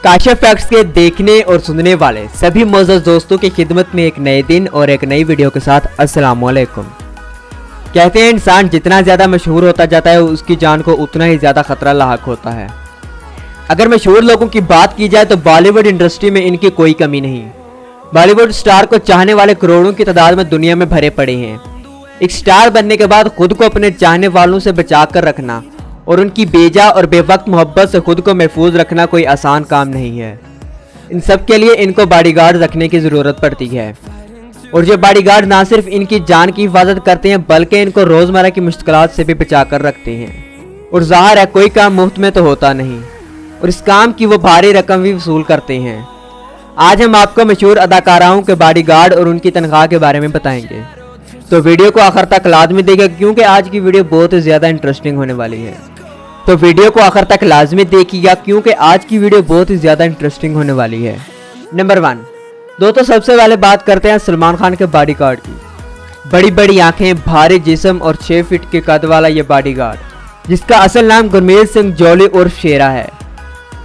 Kashif facts के देखने और सुनने वाले सभी मोअज़्ज़ज़ दोस्तों की खिदमत में एक नए दिन और एक नई वीडियो के साथ अस्सलाम वालेकुम। कहते हैं इंसान जितना ज़्यादा मशहूर होता जाता है उसकी जान को उतना ही ज़्यादा खतरा लाहक होता है। अगर मशहूर लोगों की बात की जाए तो बॉलीवुड इंडस्ट्री में इनकी कोई कमी नहीं। बॉलीवुड स्टार को चाहने वाले करोड़ों की तादाद में दुनिया में भरे पड़े हैं। एक स्टार बनने के बाद खुद को अपने चाहने वालों से बचा कर रखना और उनकी बेजा और बेवक्त मोहब्बत से खुद को महफूज रखना कोई आसान काम नहीं है। इन सब के लिए इनको बॉडीगार्ड रखने की ज़रूरत पड़ती है और जो बॉडीगार्ड ना सिर्फ इनकी जान की हिफाजत करते हैं बल्कि इनको रोज़मर्रा की मुश्किलात से भी बचा कर रखते हैं। और ज़ाहिर है कोई काम मुफ्त में तो होता नहीं और इस काम की वो भारी रकम भी वसूल करते हैं। आज हम आपको मशहूर अदाकाराओं के बॉडीगार्ड और उनकी तनख्वाह के बारे में बताएंगे, तो वीडियो को आखिर तक लाजमी देखिए क्योंकि आज की वीडियो बहुत ही ज़्यादा इंटरेस्टिंग होने वाली है। तो वीडियो को आखिर तक लाजमी देखिएगा क्योंकि आज की वीडियो बहुत ही ज़्यादा इंटरेस्टिंग होने वाली है। नंबर 1 दोस्तों, सबसे पहले बात करते हैं सलमान खान के बॉडीगार्ड की। बड़ी बड़ी आंखें, भारी जिस्म और 6 फीट के कद वाला ये बॉडीगार्ड जिसका असल नाम गुरमीत सिंह जोली उर्फ शेरा है।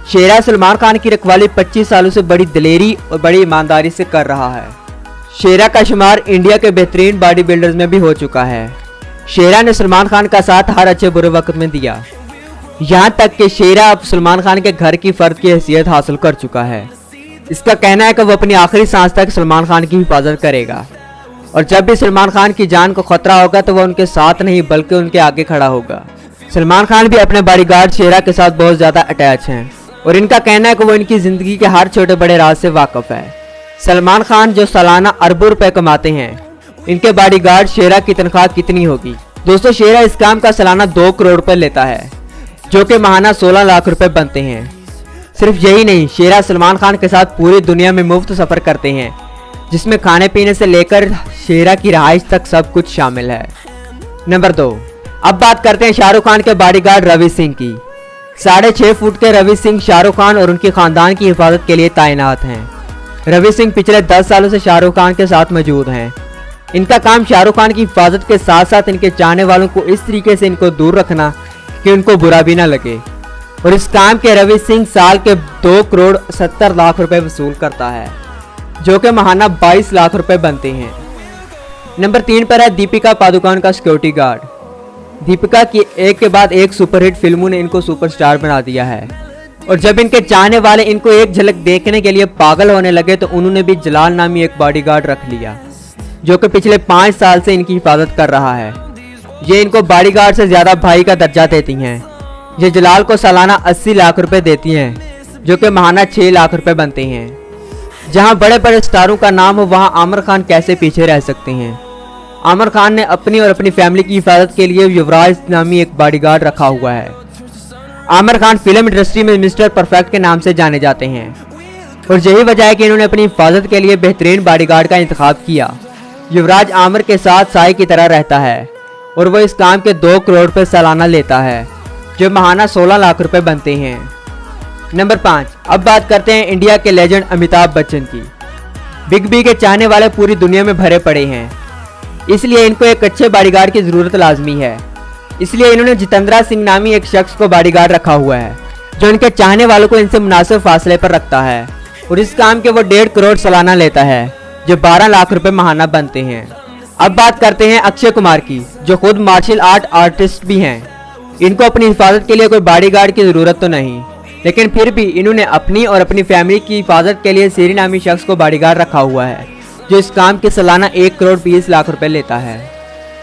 शेरा सलमान खान की रखवाली 25 सालों से बड़ी दिलेरी और बड़ी ईमानदारी से कर रहा है। शेरा का शुमार इंडिया के बेहतरीन बॉडी बिल्डर्स में भी हो चुका है। शेरा ने सलमान खान का साथ हर अच्छे बुरे वक्त में दिया, यहाँ तक कि शेरा अब सलमान खान के घर की फर्द की हैसियत हासिल कर चुका है। इसका कहना है कि वो अपनी आखिरी सांस तक सलमान खान की हिफाजत करेगा और जब भी सलमान खान की जान को खतरा होगा तो वह उनके साथ नहीं बल्कि उनके आगे खड़ा होगा। सलमान खान भी अपने बॉडीगार्ड शेरा के साथ बहुत ज़्यादा अटैच हैं और इनका कहना है कि वो इनकी ज़िंदगी के हर छोटे बड़े राज से वाकिफ़ है। सलमान खान जो सालाना अरबों रुपए कमाते हैं, इनके बॉडीगार्ड शेरा की तनख्वाह कितनी होगी? दोस्तों, शेरा इस काम का सालाना 2 करोड़ रुपए लेता है जो कि माहाना 16 लाख रुपए बनते हैं। सिर्फ यही नहीं, शेरा सलमान खान के साथ पूरी दुनिया में मुफ्त सफ़र करते हैं जिसमें खाने पीने से लेकर शेरा की रहाइश तक सब कुछ शामिल है। नंबर 2 अब बात करते हैं शाहरुख खान के बॉडीगार्ड रवि सिंह की। 6.5 फुट के रवि सिंह शाहरुख खान और उनके ख़ानदान की हिफाजत के लिए तैनात हैं। रवि सिंह पिछले 10 सालों से शाहरुख खान के साथ मौजूद हैं। इनका काम शाहरुख खान की हिफाजत के साथ साथ इनके चाहने वालों को इस तरीके से इनको दूर रखना कि उनको बुरा भी ना लगे और इस काम के रवि सिंह साल के 2 करोड़ 70 लाख रुपए वसूल करता है जो कि माहाना 22 लाख रुपए बनते हैं। नंबर 3 पर है दीपिका पादुकोण का सिक्योरिटी गार्ड। दीपिका की एक के बाद एक सुपरहिट फिल्मों ने इनको सुपरस्टार बना दिया है और जब इनके चाहने वाले इनको एक झलक देखने के लिए पागल होने लगे तो उन्होंने भी जलाल नामी एक बॉडीगार्ड रख लिया जो कि पिछले 5 साल से इनकी हिफाजत कर रहा है। ये इनको बॉडीगार्ड से ज़्यादा भाई का दर्जा देती हैं। ये जलाल को सालाना 80 लाख रुपए देती हैं जो कि माहाना 6 लाख रुपए बनते हैं। जहां बड़े बड़े स्टारों का नाम हो वहां आमिर खान कैसे पीछे रह सकते हैं। आमिर खान ने अपनी और अपनी फैमिली की हिफाजत के लिए युवराज नामी एक बॉडीगार्ड रखा हुआ है। आमिर खान फिल्म इंडस्ट्री में मिस्टर परफेक्ट के नाम से जाने जाते हैं और यही वजह है कि इन्होंने अपनी हिफाजत के लिए बेहतरीन बॉडीगार्ड का इंतखाब किया। युवराज आमिर के साथ साई की तरह रहता है और वो इस काम के 2 करोड़ रुपए सालाना लेता है जो माहाना 16 लाख रुपए बनते हैं। नंबर 5 अब बात करते हैं इंडिया के लेजेंड अमिताभ बच्चन की। बिग बी के चाहने वाले पूरी दुनिया में भरे पड़े हैं, इसलिए इनको एक अच्छे बॉडीगार्ड की ज़रूरत लाजमी है। इसलिए इन्होंने जितेंद्रा सिंह नामी एक शख्स को बॉडीगार्ड रखा हुआ है जो इनके चाहने वालों को इनसे मुनासिब फासले पर रखता है और इस काम के वो 1.5 करोड़ सालाना लेता है जो 12 लाख रुपए माहाना बनते हैं। अब बात करते हैं अक्षय कुमार की जो खुद मार्शल आर्ट आर्टिस्ट भी हैं। इनको अपनी हिफाजत के लिए कोई बॉडीगार्ड की ज़रूरत तो नहीं, लेकिन फिर भी इन्होंने अपनी और अपनी फैमिली की हिफाजत के लिए शेरी नामी शख्स को बॉडीगार्ड रखा हुआ है जो इस काम के सालाना 1 करोड़ 20 लाख रुपए लेता है।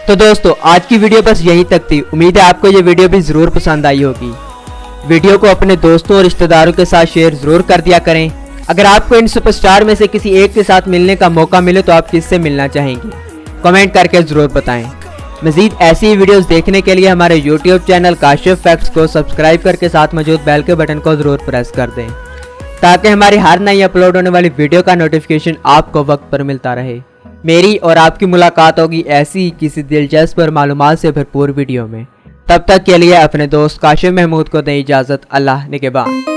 तो दोस्तों, आज की वीडियो बस यहीं तक थी। उम्मीद है आपको ये वीडियो भी ज़रूर पसंद आई होगी। वीडियो को अपने दोस्तों और रिश्तेदारों के साथ शेयर ज़रूर कर दिया करें। अगर आपको इन सुपरस्टार में से किसी एक के साथ मिलने का मौका मिले तो आप किससे मिलना चाहेंगे, कमेंट करके ज़रूर बताएं। मज़ीद ऐसी ही वीडियोस देखने के लिए हमारे YouTube चैनल काशिफ फैक्ट्स को सब्सक्राइब करके साथ मौजूद बेल के बटन को ज़रूर प्रेस कर दें ताकि हमारी हर नई अपलोड होने वाली वीडियो का नोटिफिकेशन आपको वक्त पर मिलता रहे। मेरी और आपकी मुलाकात होगी ऐसी ही किसी दिलचस्प और मालूमात से भरपूर वीडियो में। तब तक के लिए अपने दोस्त काशिफ महमूद को दें इजाज़त। अल्लाह निगहबान।